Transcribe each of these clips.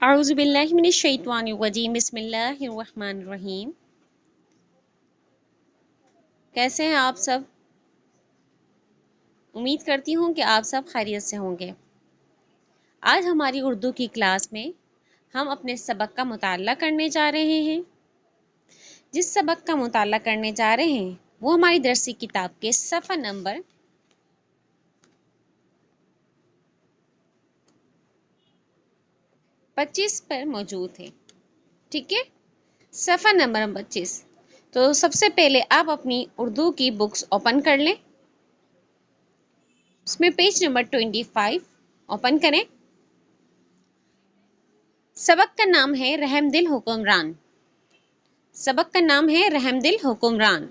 اعوذ باللہ من الشیطان الرجیم بسم اللہ الرحمن الرحیم۔ کیسے ہیں آپ سب؟ امید کرتی ہوں کہ آپ سب خیریت سے ہوں گے۔ آج ہماری اردو کی کلاس میں ہم اپنے سبق کا مطالعہ کرنے جا رہے ہیں۔ جس سبق کا مطالعہ کرنے جا رہے ہیں وہ ہماری درسی کتاب کے صفحہ نمبر 25 پر موجود ہے۔ ٹھیک ہے، صفحہ نمبر 25۔ تو سب سے پہلے آپ اپنی اردو کی بکس اوپن کر لیں، اس میں پیج نمبر 25 اوپن کریں۔ سبق کا نام ہے رحم دل حکمران۔ سبق کا نام ہے رحم دل حکمران۔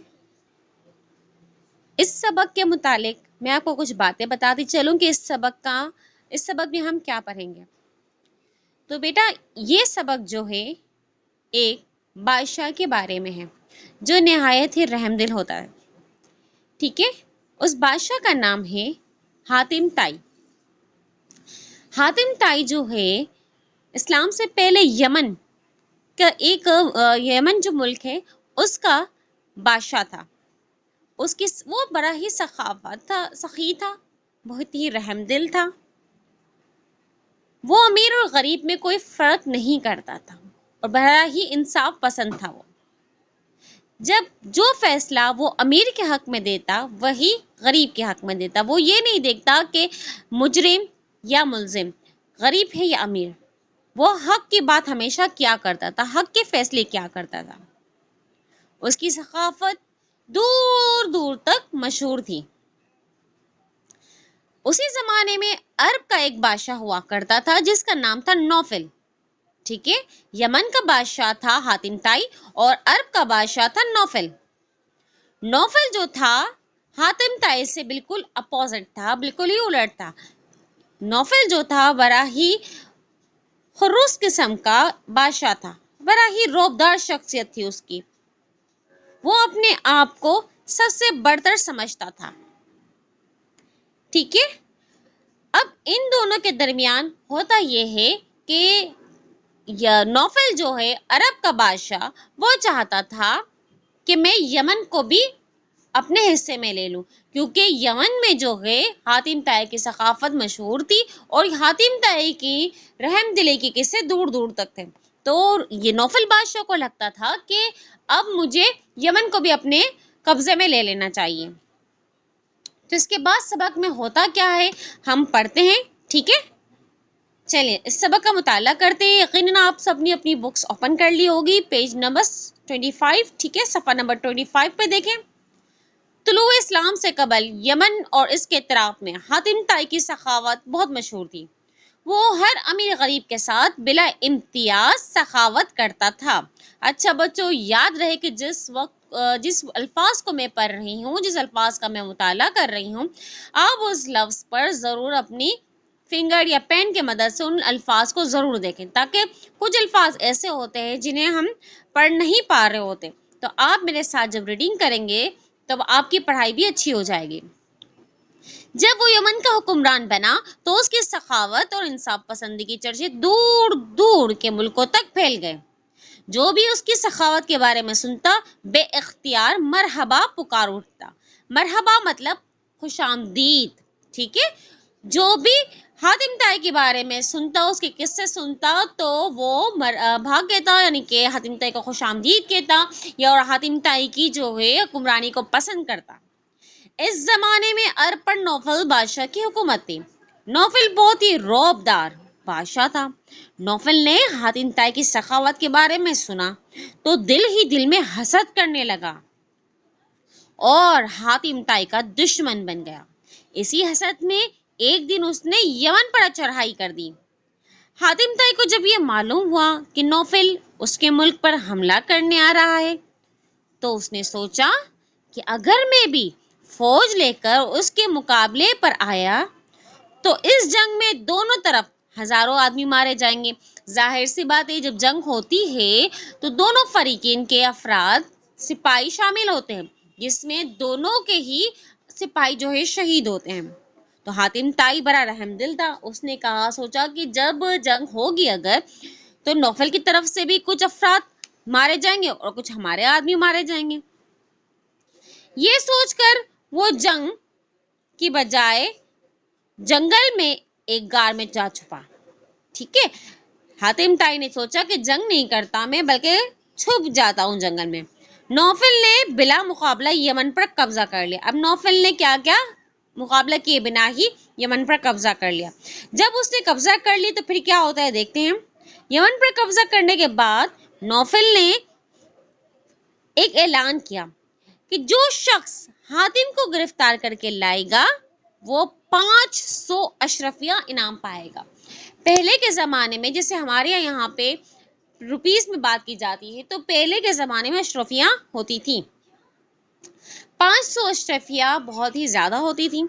اس سبق کے متعلق میں آپ کو کچھ باتیں بتاتی چلوں کہ اس سبق میں ہم کیا پڑھیں گے۔ تو بیٹا یہ سبق جو ہے ایک بادشاہ کے بارے میں ہے جو نہایت ہی رحم دل ہوتا ہے۔ ٹھیک ہے، اس بادشاہ کا نام ہے حاتم طائی۔ حاتم طائی جو ہے اسلام سے پہلے یمن جو ملک ہے اس کا بادشاہ تھا۔ وہ بڑا ہی سخی تھا، بہت ہی رحم دل تھا۔ وہ امیر اور غریب میں کوئی فرق نہیں کرتا تھا اور بڑا ہی انصاف پسند تھا۔ وہ جب جو فیصلہ وہ امیر کے حق میں دیتا وہی غریب کے حق میں دیتا۔ وہ یہ نہیں دیکھتا کہ مجرم یا ملزم غریب ہے یا امیر، وہ حق کی بات ہمیشہ کیا کرتا تھا، حق کے فیصلے کیا کرتا تھا۔ اس کی ثقافت دور دور تک مشہور تھی۔ اسی زمانے میں عرب کا ایک بادشاہ ہوا کرتا تھا جس کا نام تھا نوفل۔ ٹھیک ہے، یمن کا بادشاہ تھا حاتم طائی اور عرب کا بادشاہ تھا نوفل۔ نوفل جو تھا حاتم طائی سے بالکل اپوزٹ تھا، بالکل ہی الٹ تھا۔ نوفل جو تھا بڑا ہی خروس قسم کا بادشاہ تھا، بڑا ہی روبدار شخصیت تھی اس کی۔ وہ اپنے آپ کو سب سے برتر سمجھتا تھا۔ ٹھیک ہے، اب ان دونوں کے درمیان ہوتا یہ ہے کہ نوفل جو ہے عرب کا بادشاہ وہ چاہتا تھا کہ میں یمن کو بھی اپنے حصے میں لے لوں، کیونکہ یمن میں جو ہے حاتم طائی کی ثقافت مشہور تھی اور حاتم طائی کی رحم دلی کی قصے دور دور تک تھے۔ تو یہ نوفل بادشاہ کو لگتا تھا کہ اب مجھے یمن کو بھی اپنے قبضے میں لے لینا چاہیے۔ تو اس کے بعد سبق میں ہوتا کیا ہے ہم پڑھتے ہیں۔ ٹھیک ہے، چلیے اس سبق کا مطالعہ کرتے ہیں۔ یقیناً آپ سب نے اپنی بکس اوپن کر لی ہوگی، پیج نمبر 25۔ ٹھیک ہے، صفحہ نمبر 25 پہ دیکھیں۔ طلوع اسلام سے قبل یمن اور اس کے اطراف میں حاتم طائی کی سخاوت بہت مشہور تھی۔ وہ ہر امیر غریب کے ساتھ بلا امتیاز سخاوت کرتا تھا۔ اچھا بچوں، یاد رہے کہ جس الفاظ کو میں پڑھ رہی ہوں، جس الفاظ کا میں مطالعہ کر رہی ہوں، آپ اس لفظ پر ضرور اپنی فنگر یا پین کے مدد سے ان الفاظ کو ضرور دیکھیں، تاکہ کچھ الفاظ ایسے ہوتے ہیں جنہیں ہم پڑھ نہیں پا رہے ہوتے، تو آپ میرے ساتھ جب ریڈنگ کریں گے تب آپ کی پڑھائی بھی اچھی ہو جائے گی۔ جب وہ یمن کا حکمران بنا تو اس کی سخاوت اور انصاف پسندی کی چرچے دور دور کے ملکوں تک پھیل گئے۔ جو بھی اس کی سخاوت کے بارے میں سنتا بے اختیار مرحبا پکار اٹھتا۔ مرحبا مطلب خوش آمدید۔ ٹھیک ہے، جو بھی حاتم طائی کے بارے میں سنتا، اس کے قصے سنتا تو وہ بھاگ کہتا، یعنی کہ حاتم طائی کو خوش آمدید کہتا یا اور حاتم طائی کی جو ہے حکمرانی کو پسند کرتا۔ اس زمانے میں عرب پر نوفل بادشاہ کی حکومت تھی۔ نوفل بہت ہی رعبدار بادشاہ تھا۔ نوفل نے حاتم طائی کی سخاوت کے بارے میں سنا تو دل ہی دل میں حسد کرنے لگا اور حاتم طائی کا دشمن بن گیا۔ اسی حسد میں ایک دن اس نے یمن پر چڑھائی کر دی۔ حاتم طائی کو جب یہ معلوم ہوا کہ نوفل اس کے ملک پر حملہ کرنے آ رہا ہے تو اس نے سوچا کہ اگر میں بھی فوج لے کر اس کے مقابلے پر آیا تو اس جنگ میں دونوں طرف ہزاروں آدمی مارے جائیں گے۔ ظاہر سی بات ہے، جب جنگ ہوتی ہے تو دونوں فریقین کے افراد سپاہی شامل ہوتے ہیں، جس میں دونوں کے ہی سپاہی جو ہے شہید ہوتے ہیں۔ تو حاتم طائی بڑا رحم دل تھا، اس نے سوچا کہ جب جنگ ہوگی اگر تو نوفل کی طرف سے بھی کچھ افراد مارے جائیں گے اور کچھ ہمارے آدمی مارے جائیں گے۔ یہ سوچ کر وہ جنگ کی بجائے جنگل میں ایک غار میں جا چھپا۔ ٹھیک ہے، حاتم طائی نے سوچا کہ جنگ نہیں کرتا میں بلکہ چھپ جاتا ہوں جنگل میں۔ نوفل نے بلا مقابلہ یمن پر قبضہ کر لیا۔ اب نوفل نے کیا کیا؟ مقابلہ کیے بنا ہی یمن پر قبضہ کر لیا۔ جب اس نے قبضہ کر لی تو پھر کیا ہوتا ہے دیکھتے ہیں۔ یمن پر قبضہ کرنے کے بعد نوفل نے ایک اعلان کیا کہ جو شخص حاتم کو گرفتار کر کے لائے گا وہ 500 اشرفیہ انعام پائے گا۔ پہلے کے زمانے میں جیسے ہمارے یہاں پہ روپیز میں بات کی جاتی ہے تو پہلے کے زمانے میں اشرفیہ ہوتی تھی۔ 500 اشرفیہ بہت ہی زیادہ ہوتی تھی۔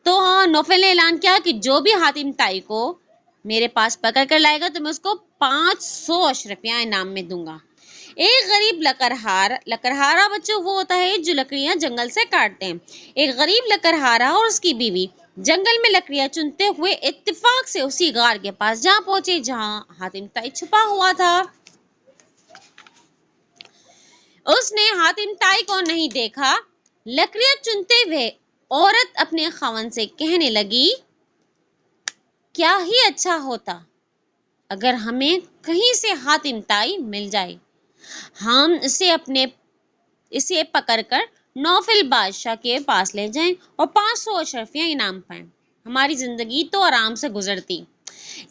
تو نوفل نے اعلان کیا کہ جو بھی حاتم طائی کو میرے پاس پکڑ کر لائے گا تو میں اس کو 500 اشرفیہ انعام میں دوں گا۔ ایک غریب لکڑہارا بچوں وہ ہوتا ہے جو لکڑیاں جنگل سے کاٹتے ہیں۔ ایک غریب لکڑہارا اور اس کی بیوی جنگل میں لکڑیاں چنتے ہوئے اتفاق سے اسی غار کے پاس جا پہنچے جہاں حاتم طائی چھپا ہوا تھا۔ اس نے حاتم طائی کو نہیں دیکھا۔ لکڑیاں چنتے ہوئے عورت اپنے خاوند سے کہنے لگی، کیا ہی اچھا ہوتا اگر ہمیں کہیں سے حاتم طائی مل جائے، ہم اسے پکڑ کر نوفل بادشاہ کے پاس لے جائیں اور 500 اشرفیہ انعام پائیں، ہماری زندگی تو آرام سے گزرتی۔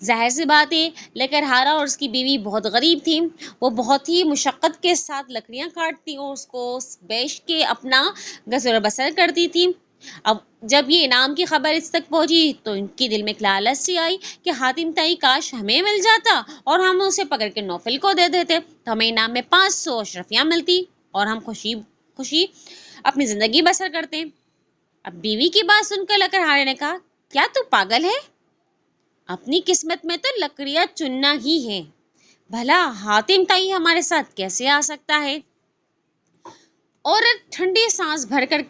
ظاہر سی بات ہے لکڑہارا اور اس کی بیوی بہت غریب تھی، وہ بہت ہی مشقت کے ساتھ لکڑیاں کاٹتی اور اس کو بیچ کے اپنا گزر بسر کرتی تھی۔ اب جب یہ انعام کی خبر اس تک پہنچی تو ان کے دل میں ایک لالچ سی آئی کہ حاتم طائی کاش ہمیں مل جاتا اور ہم اسے پکڑ کے نوفل کو دے دیتے تو ہمیں انعام میں 500 اشرفیاں ملتی اور ہم خوشی اپنی زندگی بسر کرتے۔ اب بیوی کی بات سن کر لکڑہارے نے کہا، کیا تو پاگل ہے؟ اپنی قسمت میں تو لکڑیاں چننا ہی ہے، بھلا حاتم طائی ہمارے ساتھ کیسے آ سکتا ہے؟ عورت ٹھنڈی سانس بھر کر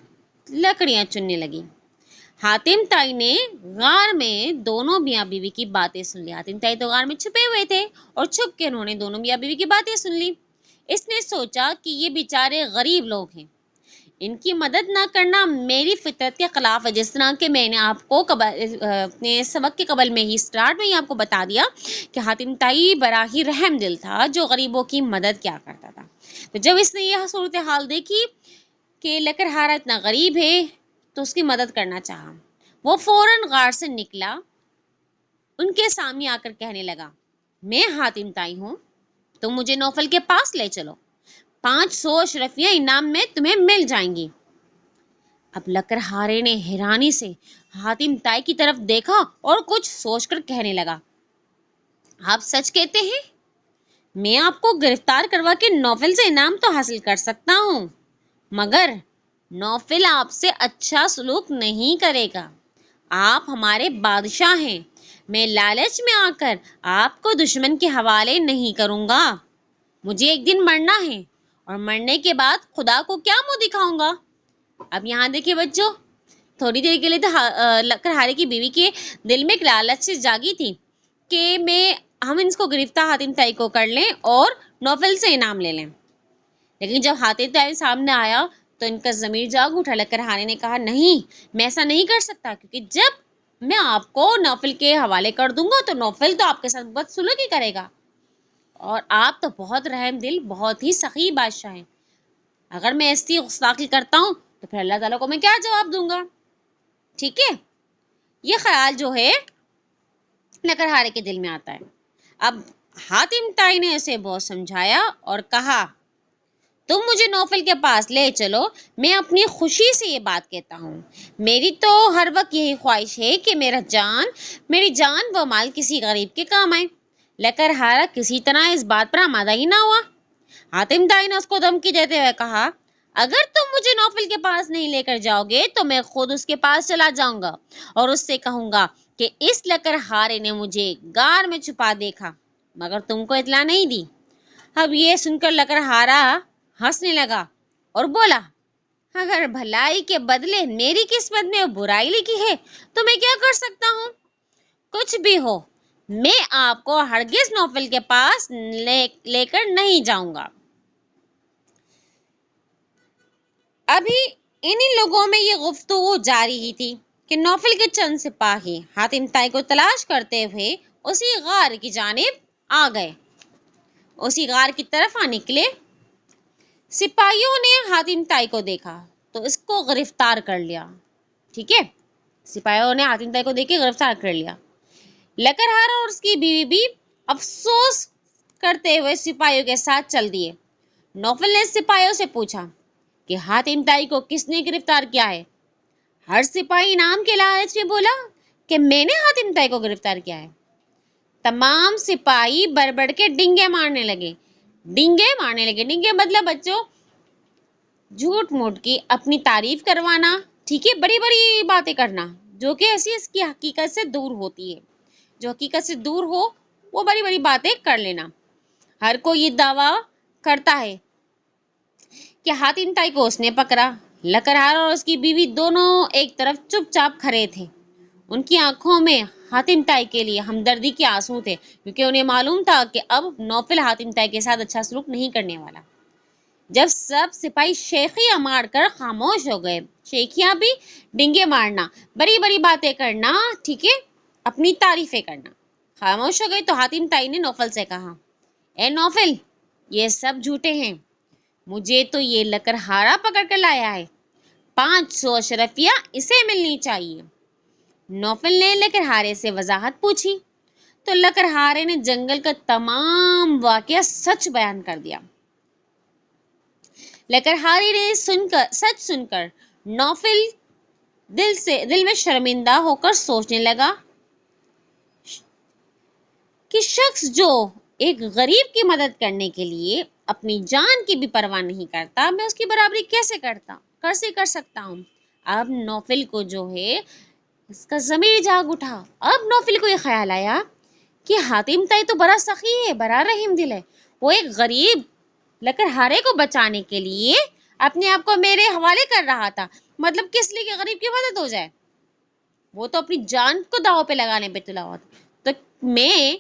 لکڑیاں چننے لگی۔ حاتم طائی نے غار میں دونوں میاں بیوی کی باتیں سن لی۔ حاتم طائی تو غار میں چھپے ہوئے تھے اور چھپ کے انہوں نے دونوں میاں بیوی کی باتیں سن لی۔ اس نے سوچا کہ یہ بیچارے غریب لوگ ہیں، ان کی مدد نہ کرنا میری فطرت کے خلاف ہے۔ جس طرح کہ میں نے آپ کو اپنے سبق کے قبل میں ہی سٹارٹ میں ہی آپ کو بتا دیا کہ حاتم طائی بڑا ہی رحم دل تھا جو غریبوں کی مدد کیا کرتا تھا۔ تو جب اس نے یہ صورتحال دیکھی کہ لکڑہارا اتنا غریب ہے تو اس کی مدد کرنا چاہا، وہ فوراً غار سے نکلا، ان کے سامنے آ کر کہنے لگا، میں حاتم طائی ہوں، تم مجھے نوفل کے پاس لے چلو، 500 اشرفیہ انعام میں تمہیں مل جائیں گی۔ اب لکڑہارے نے حیرانی سے حاتم طائی کی طرف دیکھا اور کچھ سوچ کر کہنے لگا، آپ سچ کہتے ہیں؟ میں آپ کو گرفتار کروا کے نوفل سے انعام تو حاصل کر سکتا ہوں، مگر نوفل آپ سے اچھا سلوک نہیں کرے گا، آپ ہمارے بادشاہ ہیں، میں لالچ میں آ کر آپ کو دشمن کے حوالے نہیں کروں گا، مجھے ایک دن مرنا ہے اور مرنے کے بعد خدا کو کیا منہ دکھاؤں گا۔ اب یہاں دیکھیں بچوں، تھوڑی دیر کے لیے تو لکڑہارے کی بیوی کے دل میں ایک لالچ سے جاگی تھی کہ ہم اس کو گرفتار حاتم طائی کو کر لیں اور نوفل سے انعام لے لیں، لیکن جب حاتم طائی سامنے آیا تو ان کا ضمیر جاگ اٹھا۔ لکڑہارے نے کہا، نہیں، میں ایسا نہیں کر سکتا، کیونکہ جب میں آپ کو نوفل کے حوالے کر دوں گا تو نوفل تو آپ کے ساتھ بدسلوکی کرے گا اور آپ تو بہت رحم دل، بہت ہی سخی بادشاہ ہیں، اگر میں ایسی گستاخی کرتا ہوں تو پھر اللہ تعالیٰ کو میں کیا جواب دوں گا؟ ٹھیک ہے، یہ خیال جو ہے لکڑہارے کے دل میں آتا ہے۔ اب حاتم طائی نے اسے بہت سمجھایا اور کہا، تم مجھے نوفل کے پاس لے چلو، میں اپنی خوشی سے یہ بات کہتا ہوں، میری تو ہر وقت یہی خواہش ہے کہ میری جان و مال کسی غریب کے کام آئے۔ لکڑہارا کسی طرح اس بات پر آمادہ ہی نہ ہوا۔ حاتم طائی نے اس کو دھمکی دیتے ہوئے کہا، اگر تم مجھے نوفل کے پاس نہیں لے کر جاؤ گے تو میں خود اس کے پاس چلا جاؤں گا اور اس سے کہوں گا کہ اس لکڑہارے نے مجھے غار میں چھپا دیکھا مگر تم کو اطلاع نہیں دی۔ اب یہ سن کر لکڑہارا ہنسنے لگا اور بولا، اگر بھلائی کے بدلے میری قسمت میں برائی لکھی ہے تو میں کیا کر سکتا ہوں؟ کچھ بھی ہو، میں آپ کو ہرگز نوفل کے پاس لے کر نہیں جاؤں گا۔ ابھی انہی لوگوں میں یہ گفتگو جاری ہی تھی کہ نوفل کے چند سپاہی حاتم طائی کو تلاش کرتے ہوئے اسی غار کی جانب آ گئے، اسی غار کی طرف نکلے۔ سپاہیوں نے حاتم طائی کو دیکھا تو اس کو گرفتار کر لیا، ٹھیک ہے، سپاہیوں نے حاتم طائی کو دیکھ کے گرفتار کر لیا۔ لکڑہار اور اس کی بیوی بھی افسوس کرتے ہوئے سپاہیوں کے ساتھ چل دیے۔ نوفل نے سپاہیوں سے پوچھا کہ حاتم طائی کو کس نے گرفتار کیا ہے؟ ہر سپاہی نام کے لالچ میں بولا کہ میں نے حاتم طائی کو گرفتار کیا ہے۔ تمام سپاہی بڑبڑ کے ڈنگے مارنے لگے، ڈنگے مطلب بچوں جھوٹ موٹ کی اپنی تعریف کروانا، ٹھیک ہے، بڑی بڑی باتیں کرنا جو کہ ایسی اس کی حقیقت سے دور ہوتی ہے، جو حقیقت سے دور ہو وہ بڑی بڑی باتیں کر لینا۔ ہر کوئی یہ دعویٰ کرتا ہے کہ حاتم طائی کو اس نے پکڑا۔ لکڑہار اور اس کی بیوی دونوں ایک طرف چپ چاپ کھڑے تھے، ان کی آنکھوں میں حاتم طائی کے لیے ہمدردی کے آنسو تھے، کیونکہ انہیں معلوم تھا کہ اب نوفل حاتم طائی کے ساتھ اچھا سلوک نہیں کرنے والا۔ جب سب سپاہی شیخیاں مار کر خاموش ہو گئے، شیخیاں بھی ڈنگے مارنا، بڑی بڑی باتیں کرنا، ٹھیک ہے، اپنی تعریفیں کرنا، خاموش ہو گئے تو حاتم طائی نے نوفل سے کہا، اے نوفل، یہ سب جھوٹے ہیں، مجھے تو یہ لکڑہارا پکڑ کر لایا ہے، 500 اشرفیہ اسے ملنی چاہیے۔ نوفل نے لکڑہارے سے وضاحت پوچھی تو لکڑہارے نے جنگل کا تمام واقعہ سچ بیان کر دیا۔ لکڑہارے نے سچ سن کر نوفل دل میں شرمندہ ہو کر سوچنے لگا کہ شخص جو ایک غریب کی مدد کرنے کے لیے اپنی جان کی بھی پرواہ نہیں کرتا، میں اس کی برابری کیسے کر سکتا ہوں۔ اب نوفل کو جو ہے اس کا ضمیر جاگ اٹھا۔ اب نوفل کو یہ خیال آیا کہ حاتم طائی تو بڑا سخی ہے، بڑا رحیم دل ہے، وہ ایک غریب لکڑہارے کو بچانے کے لیے اپنے آپ کو میرے حوالے کر رہا تھا، مطلب کس لیے کہ غریب کی مدد ہو جائے، وہ تو اپنی جان کو داؤ پہ لگانے پہ تلا ہوا تھا۔ تو میں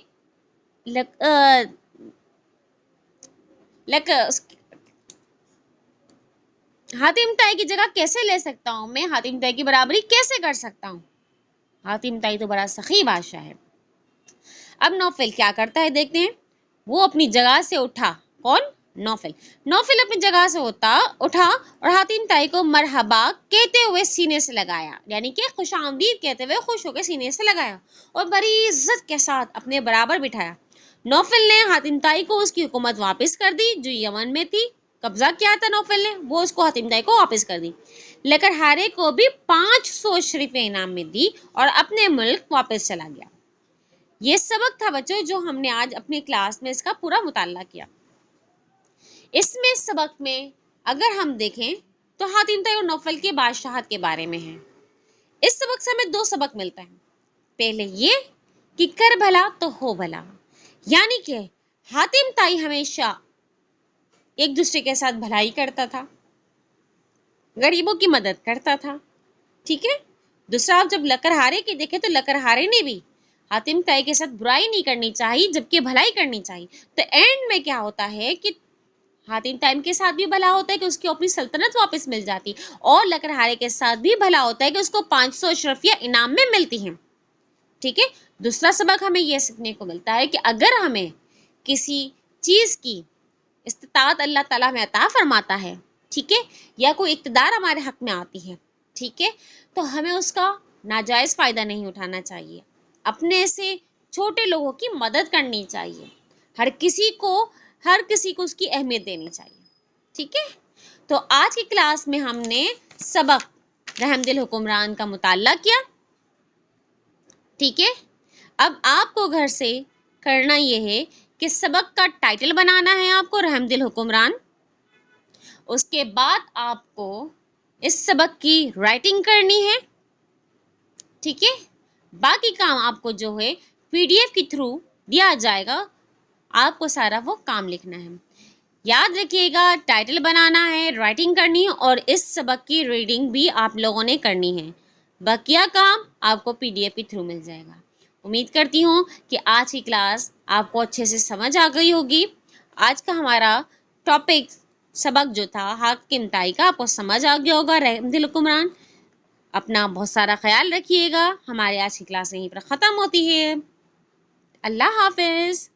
حاتم طائی کی جگہ کیسے لے سکتا ہوں، میں حاتم طائی کی برابری کیسے کر سکتا ہوں، حاتم طائی تو بڑا سخی بادشاہ ہے۔ اب نوفل کیا کرتا ہے دیکھتے ہیں، وہ اپنی جگہ سے اٹھا، کون؟ نوفل اپنی جگہ سے اٹھا اور حاتم طائی کو مرحبا کہتے ہوئے سینے سے لگایا، یعنی کہ خوش آمدید کہتے ہوئے خوش ہو کے سینے سے لگایا اور بڑی عزت کے ساتھ اپنے برابر بٹھایا۔ نوفل نے حاتم طائی کو اس کی حکومت واپس کر دی جو یمن میں تھی، قبضہ کیا تھا نوفل نے، وہ اس کو حاتم طائی کو واپس کر دی۔ لکڑہارے کو بھی 500 اشرفیہ انعام میں دی اور اپنے ملک واپس چلا گیا۔ یہ سبق تھا بچوں جو ہم نے آج اپنی کلاس میں اس کا پورا مطالعہ کیا۔ اس میں سبق میں اگر ہم دیکھیں تو حاتم طائی اور نوفل کے بادشاہت کے بارے میں ہے۔ اس سبق سے ہمیں 2 سبق ملتا ہے۔ پہلے یہ کہ کر بھلا تو ہو بھلا، یعنی کہ حاتم طائی ہمیشہ ایک دوسرے کے ساتھ بھلائی کرتا تھا، غریبوں کی مدد کرتا تھا، ٹھیک ہے۔ دوسرا آپ جب لکڑہارے کی دیکھیں تو لکڑہارے نے بھی حاتم طائی کے ساتھ برائی نہیں کرنی چاہیے جبکہ بھلائی کرنی چاہیے۔ تو اینڈ میں کیا ہوتا ہے کہ حاتم طائی کے ساتھ بھی بھلا ہوتا ہے کہ اس کی اپنی سلطنت واپس مل جاتی، اور لکڑہارے کے ساتھ بھی بھلا ہوتا ہے کہ اس کو 500 اشرفیہ انعام میں ملتی ہیں، ٹھیک ہے۔ دوسرا سبق ہمیں یہ سیکھنے کو ملتا ہے کہ اگر ہمیں کسی چیز کی استطاعت اللہ تعالیٰ میں عطا فرماتا ہے، ٹھیک ہے، یا کوئی اقتدار ہمارے حق میں آتی ہے، ٹھیک ہے، تو ہمیں اس کا ناجائز فائدہ نہیں اٹھانا چاہیے، اپنے سے چھوٹے لوگوں کی مدد کرنی چاہیے، ہر کسی کو اس کی اہمیت دینی چاہیے، ٹھیک ہے۔ تو آج کی کلاس میں ہم نے سبق رحم دل حکمران کا مطالعہ کیا، ٹھیک ہے۔ اب آپ کو گھر سے کرنا یہ ہے کہ سبق کا ٹائٹل بنانا ہے آپ کو رحم دل حکمران، اس کے بعد آپ کو اس سبق کی رائٹنگ کرنی ہے، ٹھیک ہے۔ باقی کام آپ کو جو ہے PDF کے تھرو دیا جائے گا، آپ کو سارا وہ کام لکھنا ہے۔ یاد رکھیے گا ٹائٹل بنانا ہے، رائٹنگ کرنی ہے اور اس سبق کی ریڈنگ بھی آپ لوگوں نے کرنی ہے، بقیہ کام آپ کو PDF کے تھرو مل جائے گا۔ امید کرتی ہوں کہ آج کی کلاس آپ کو اچھے سے سمجھ آ گئی ہوگی. آج کا ہمارا ٹاپک سبق جو تھا حاتم طائی کا آپ کو سمجھ آ گیا ہوگا. رحمت الحکمران اپنا بہت سارا خیال رکھیے گا. ہمارے آج کی کلاس یہیں پر ختم ہوتی ہے. اللہ حافظ.